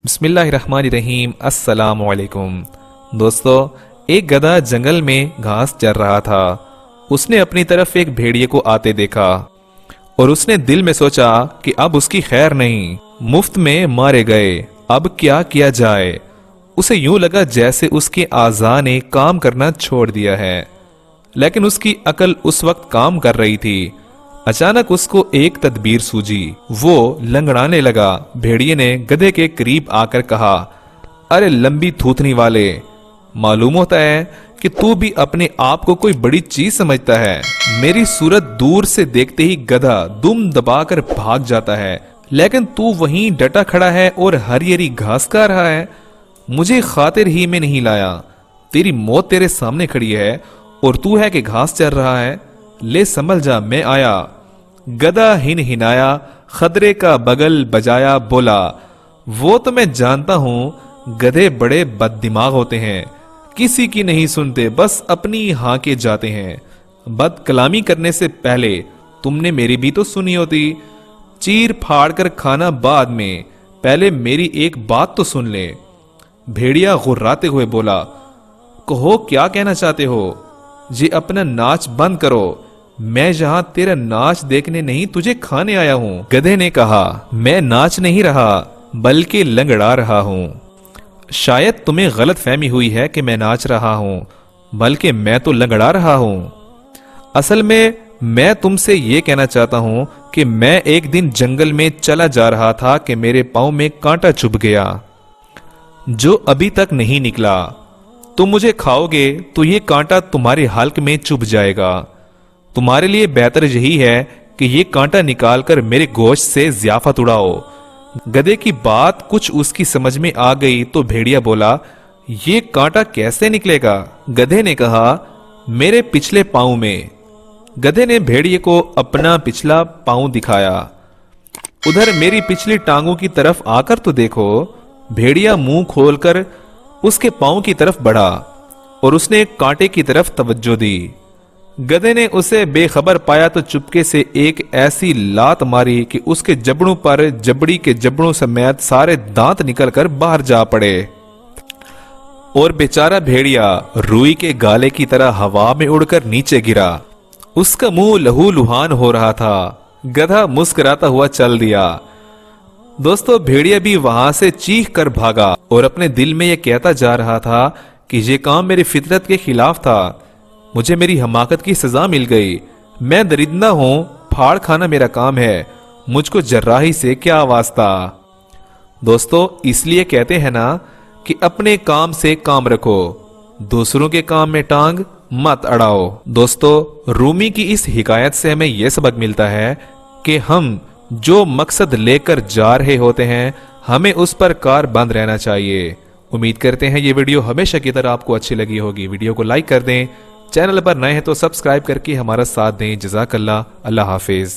बिस्मिल्लाहिर्रहमानिर्रहीम। अस्सलाम वालेकुम। दोस्तों, एक गधा जंगल में घास चर रहा था। उसने अपनी तरफ एक भेड़िए को आते देखा और उसने दिल में सोचा कि अब उसकी खैर नहीं, मुफ्त में मारे गए, अब क्या किया जाए। उसे यूं लगा जैसे उसके आज़ा ने काम करना छोड़ दिया है, लेकिन उसकी अकल उस वक्त काम कर रही थी। अचानक उसको एक तदबीर सूझी। वो लंगड़ाने लगा। भेड़िए ने गधे के करीब आकर कहा, अरे लंबी थूथनी वाले, मालूम होता है कि तू भी अपने आप को कोई बड़ी चीज समझता है। मेरी सूरत दूर से देखते ही गधा दुम दबाकर भाग जाता है, लेकिन तू वहीं डटा खड़ा है और हरी हरी घास खा रहा है। मुझे खातिर ही में नहीं लाया। तेरी मौत तेरे सामने खड़ी है और तू है कि घास चर रहा है। ले संभल जा, मैं आया। गधा हिन हिनाया, खतरे का बगल बजाया, बोला, वो तो मैं जानता हूं, गधे बड़े बददिमाग होते हैं, किसी की नहीं सुनते, बस अपनी हांके जाते हैं। बद कलामी करने से पहले तुमने मेरी भी तो सुनी होती। चीर फाड़ कर खाना बाद में, पहले मेरी एक बात तो सुन ले। भेड़िया गुर्राते हुए बोला, कहो क्या कहना चाहते हो जी, अपना नाच बंद करो। मैं यहां तेरा नाच देखने नहीं, तुझे खाने आया हूं। गधे ने कहा, मैं नाच नहीं रहा बल्कि लंगड़ा रहा हूं। शायद तुम्हें गलत फहमी हुई है कि मैं नाच रहा हूं, बल्कि मैं तो लंगड़ा रहा हूं। असल में मैं तुमसे ये कहना चाहता हूं कि मैं एक दिन जंगल में चला जा रहा था कि मेरे पांव में कांटा चुभ गया, जो अभी तक नहीं निकला। तुम मुझे खाओगे तो ये कांटा तुम्हारे हल्क में चुभ जाएगा। तुम्हारे लिए बेहतर यही है कि ये कांटा निकालकर मेरे गोश्त से ज़ियाफत उड़ाओ। गधे की बात कुछ उसकी समझ में आ गई तो भेड़िया बोला, ये कांटा कैसे निकलेगा? गधे ने कहा, मेरे पिछले पांव में। गधे ने भेड़िए को अपना पिछला पांव दिखाया। उधर मेरी पिछली टांगों की तरफ आकर तो देखो। भेड़िया मुंह खोलकर उसके पांव की तरफ बढ़ा और उसने एक कांटे की तरफ तवज्जो दी। गधे ने उसे बेखबर पाया तो चुपके से एक ऐसी लात मारी कि उसके जबड़ों पर जबड़ी के जबड़ों समेत सारे दांत निकलकर बाहर जा पड़े और बेचारा भेड़िया रुई के गाले की तरह हवा में उड़कर नीचे गिरा। उसका मुंह लहू लुहान हो रहा था। गधा मुस्कुराता हुआ चल दिया। दोस्तों, भेड़िया भी वहां से चीख कर भागा और अपने दिल में यह कहता जा रहा था कि यह काम मेरी फितरत के खिलाफ था। मुझे मेरी हमाकत की सजा मिल गई। मैं दरिंदा हूं, फाड़ खाना मेरा काम है, मुझको जर्राही से क्या वास्ता। दोस्तों, इसलिए कहते हैं ना कि अपने काम से काम रखो, दूसरों के काम में टांग मत अड़ाओ। दोस्तों, रूमी की इस हिकायत से हमें यह सबक मिलता है कि हम जो मकसद लेकर जा रहे होते हैं, हमें उस पर कारबंद रहना चाहिए। उम्मीद करते हैं ये वीडियो हमेशा की तरह आपको अच्छी लगी होगी। वीडियो को लाइक कर दें, चैनल पर नए हैं तो सब्सक्राइब करके हमारा साथ दें। जज़ाकल्लाह। अल्लाह हाफिज।